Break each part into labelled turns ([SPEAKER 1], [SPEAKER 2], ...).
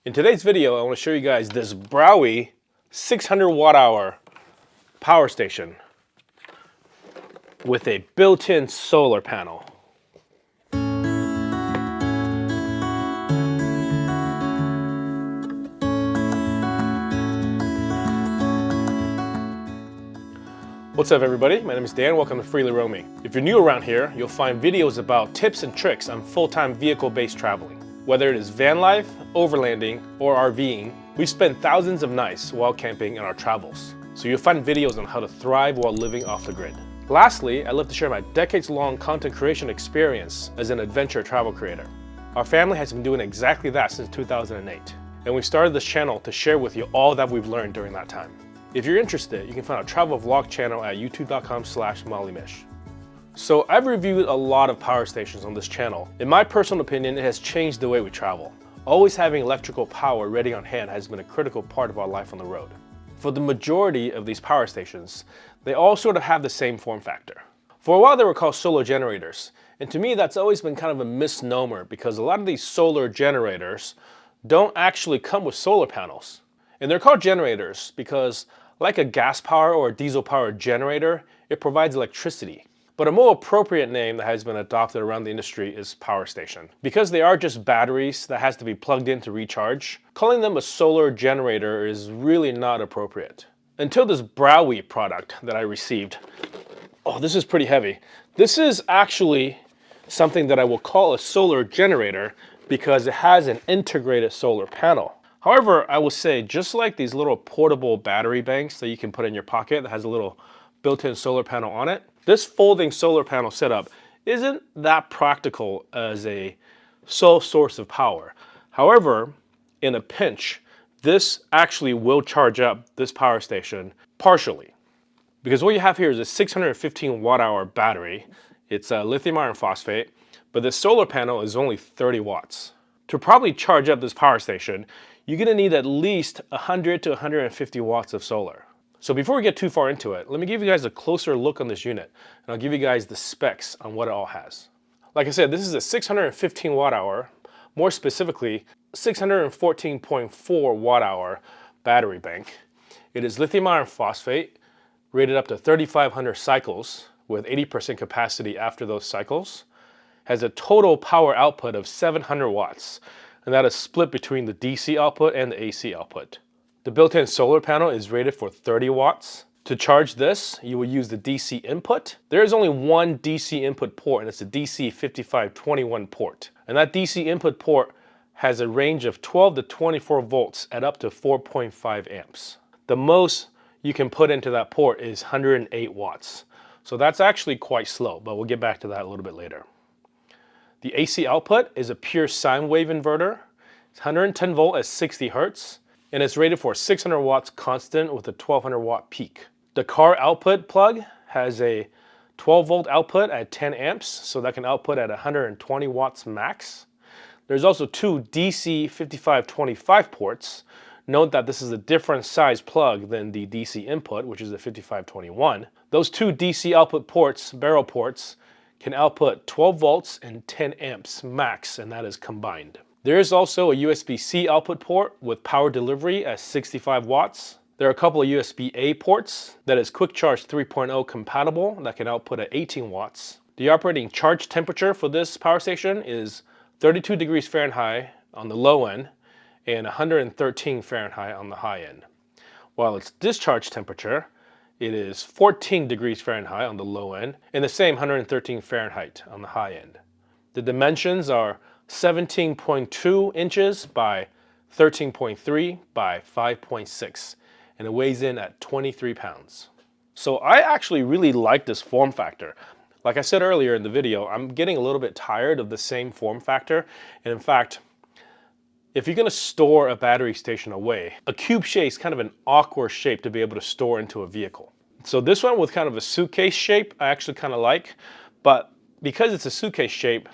[SPEAKER 1] In today's video, I want to show you guys this Browey 600 watt hour power station with a built-in solar panel. What's up everybody, my name is Dan, welcome to Freely Roaming. If you're new around here, you'll find videos about tips and tricks on full-time vehicle-based traveling. Whether it is van life, overlanding, or RVing, we've spent thousands of nights while camping in our travels. So you'll find videos on how to thrive while living off the grid. Lastly, I'd love to share my decades-long content creation experience as an adventure travel creator. Our family has been doing exactly that since 2008, and we started this channel to share with you all that we've learned during that time. If you're interested, you can find our travel vlog channel at youtube.com/mollymish. So I've reviewed a lot of power stations on this channel. In my personal opinion, it has changed the way we travel. Always having electrical power ready on hand has been a critical part of our life on the road. For the majority of these power stations, they all sort of have the same form factor. For a while they were called solar generators, and to me that's always been kind of a misnomer because a lot of these solar generators don't actually come with solar panels. And they're called generators because, like a gas power or a diesel powered generator, it provides electricity. But a more appropriate name that has been adopted around the industry is power station. Because they are just batteries that has to be plugged in to recharge, calling them a solar generator is really not appropriate. Until this Browey product that I received. Oh, this is pretty heavy. This is actually something that I will call a solar generator because it has an integrated solar panel. However, I will say, just like these little portable battery banks that you can put in your pocket that has a little built-in solar panel on it, this folding solar panel setup isn't that practical as a sole source of power. However, in a pinch, this actually will charge up this power station partially. Because what you have here is a 615 watt hour battery. It's a lithium iron phosphate, but this solar panel is only 30 watts. To probably charge up this power station, you're going to need at least 100 to 150 watts of solar. So before we get too far into it, let me give you guys a closer look on this unit, and I'll give you guys the specs on what it all has. Like I said, this is a 615 watt hour, more specifically 614.4 watt hour battery bank. It is lithium iron phosphate, rated up to 3,500 cycles with 80% capacity after those cycles. Has a total power output of 700 watts. And that is split between the DC output and the AC output. The built-in solar panel is rated for 30 watts. To charge this, you will use the DC input. There is only one DC input port, and it's a DC 5521 port. And that DC input port has a range of 12 to 24 volts at up to 4.5 amps. The most you can put into that port is 108 watts. So that's actually quite slow, but we'll get back to that a little bit later. The AC output is a pure sine wave inverter. It's 110 volt at 60 hertz, and it's rated for 600 watts constant with a 1200 watt peak. The car output plug has a 12 volt output at 10 amps, so that can output at 120 watts max. There's also two DC 5525 ports. Note that this is a different size plug than the DC input, which is the 5521. Those two DC output ports, barrel ports, can output 12 volts and 10 amps max, and that is combined. There is also a USB-C output port with power delivery at 65 watts. There are a couple of USB-A ports that is Quick Charge 3.0 compatible that can output at 18 watts. The operating charge temperature for this power station is 32 degrees Fahrenheit on the low end and 113 Fahrenheit on the high end. While its discharge temperature, it is 14 degrees Fahrenheit on the low end and the same 113 Fahrenheit on the high end. The dimensions are 17.2 inches by 13.3 by 5.6, and it weighs in at 23 pounds. So I actually really like this form factor. Like I said earlier in the video, I'm getting a little bit tired of the same form factor, and in fact, if you're going to store a battery station away, a cube shape is kind of an awkward shape to be able to store into a vehicle. So this one with kind of a suitcase shape, I actually kind of like, but because it's a suitcase shape,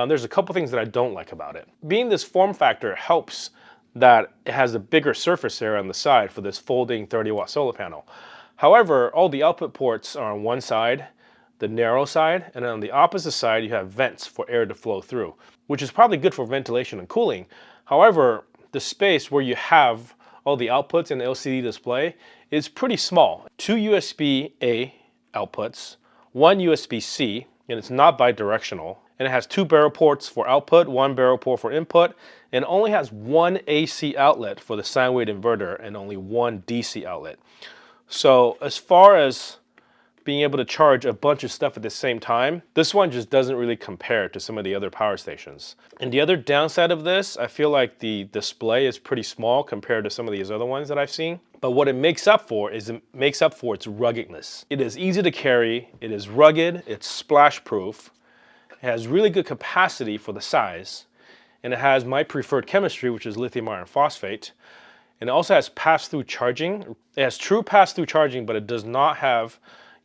[SPEAKER 1] there's a couple things that I don't like about it. Being this form factor helps that it has a bigger surface area on the side for this folding 30 watt solar panel. However, all the output ports are on one side, the narrow side, and then on the opposite side you have vents for air to flow through, which is probably good for ventilation and cooling. However, the space where you have all the outputs in the LCD display is pretty small. 2 USB-A outputs, 1 USB-C, and it's not bidirectional. And it has 2 barrel ports for output, 1 barrel port for input, and only has 1 AC outlet for the sine wave inverter and only 1 DC outlet. So as far as being able to charge a bunch of stuff at the same time, this one just doesn't really compare to some of the other power stations. And the other downside of this, I feel like the display is pretty small compared to some of these other ones that I've seen. But what it makes up for is it makes up for its ruggedness. It is easy to carry, it is rugged, it's splash proof, it has really good capacity for the size, and it has my preferred chemistry, which is lithium iron phosphate. And it also has pass-through charging. It has true pass-through charging, but it does not have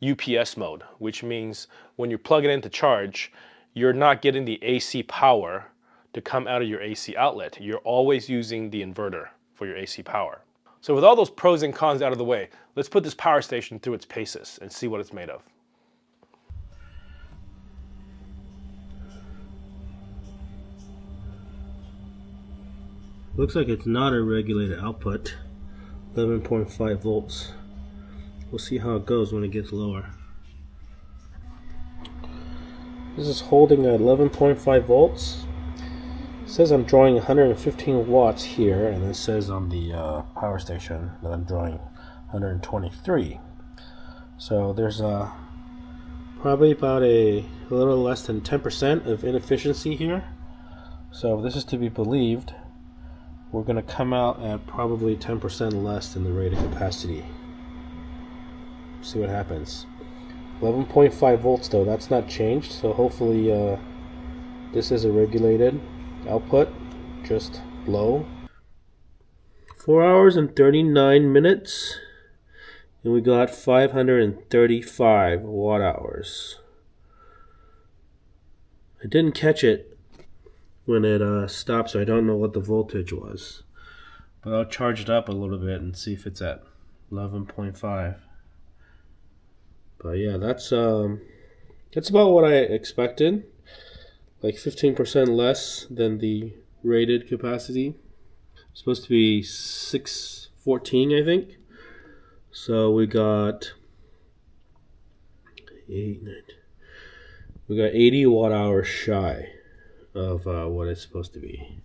[SPEAKER 1] UPS mode, which means when you plug it in to charge, you're not getting the AC power to come out of your AC outlet. You're always using the inverter for your AC power. So with all those pros and cons out of the way, let's put this power station through its paces and see what it's made of.
[SPEAKER 2] Looks like it's not a regulated output, 11.5 volts. We'll see how it goes when it gets lower. This is holding at 11.5 volts. It says I'm drawing 115 watts here, and it says on the power station that I'm drawing 123. So there's probably about a little less than 10% of inefficiency here. So if this is to be believed, we're going to come out at probably 10% less than the rated capacity. See what happens. 11.5 volts though, that's not changed, so hopefully this is a regulated output, just low. 4 hours and 39 minutes, and we got 535 watt hours. I didn't catch it when it stopped, so I don't know what the voltage was, but I'll charge it up a little bit and see if it's at 11.5. But yeah, that's about what I expected. Like 15% less than the rated capacity. It's supposed to be 614, I think. So we got 80 watt hours shy of what it's supposed to be.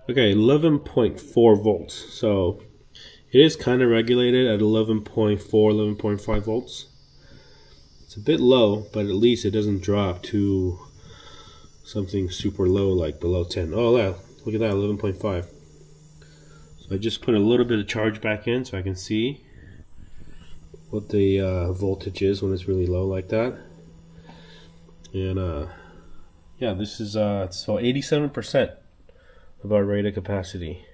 [SPEAKER 2] Okay, 11.4 volts. So it is kind of regulated at 11.4, 11.5 volts. It's a bit low, but at least it doesn't drop to something super low like below 10. Oh, yeah, look at that, 11.5. So I just put a little bit of charge back in so I can see what the voltage is when it's really low like that. And yeah, this is so 87% of our rated capacity.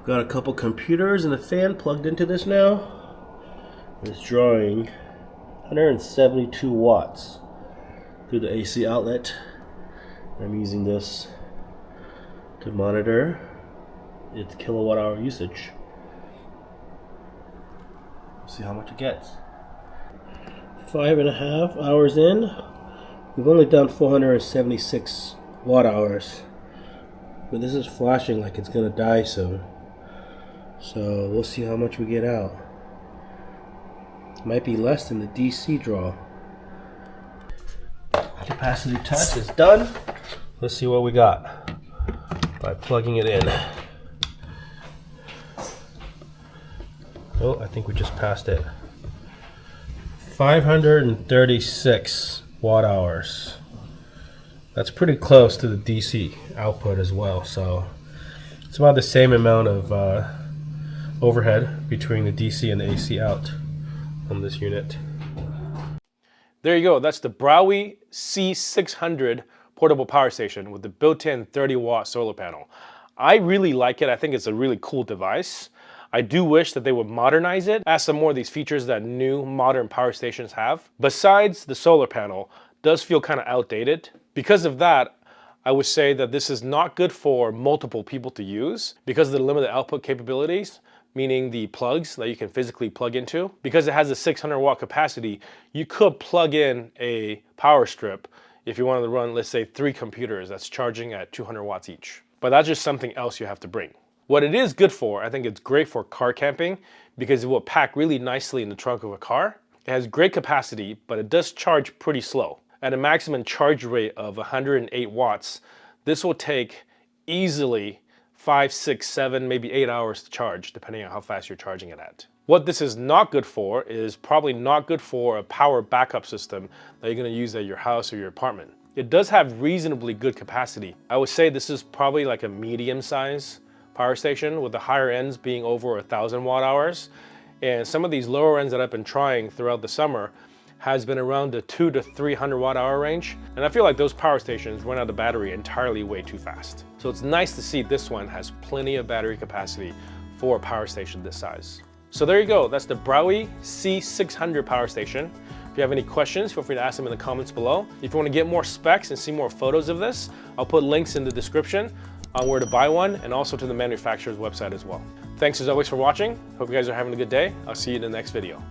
[SPEAKER 2] Got a couple computers and a fan plugged into this now. It's drawing 172 watts through the AC outlet. I'm using this to monitor its kilowatt hour usage. See how much it gets. 5.5 hours in, we've only done 476 watt hours. But this is flashing like it's gonna die soon. So we'll see how much we get out. Might be less than the DC draw. Capacity test is done. Let's see what we got by plugging it in. Oh, I think we just passed it. 536 watt hours. That's pretty close to the DC output as well, so it's about the same amount of overhead between the DC and the AC out on this unit.
[SPEAKER 1] There you go, that's the Browey C600 portable power station with the built-in 30-watt solar panel. I really like it. I think it's a really cool device. I do wish that they would modernize it, add some more of these features that new modern power stations have. Besides the solar panel, does feel kind of outdated. Because of that, I would say that this is not good for multiple people to use because of the limited output capabilities. meaning the plugs that you can physically plug into. Because it has a 600 watt capacity, you could plug in a power strip if you wanted to run, let's say, 3 computers that's charging at 200 watts each. But that's just something else you have to bring. What it is good for, I think it's great for car camping because it will pack really nicely in the trunk of a car. It has great capacity, but it does charge pretty slow. At a maximum charge rate of 108 watts, this will take easily 5, 6, 7, maybe 8 hours to charge, depending on how fast you're charging it at. What this is not good for is probably not good for a power backup system that you're going to use at your house or your apartment. It does have reasonably good capacity. I would say this is probably like a medium size power station, with the higher ends being over 1,000 watt hours. And some of these lower ends that I've been trying throughout the summer has been around the 200 to 300 watt hour range. And I feel like those power stations run out of battery entirely way too fast. So it's nice to see this one has plenty of battery capacity for a power station this size. So there you go, that's the Browey C600 power station. If you have any questions, feel free to ask them in the comments below. If you want to get more specs and see more photos of this, I'll put links in the description on where to buy one and also to the manufacturer's website as well. Thanks as always for watching. Hope you guys are having a good day. I'll see you in the next video.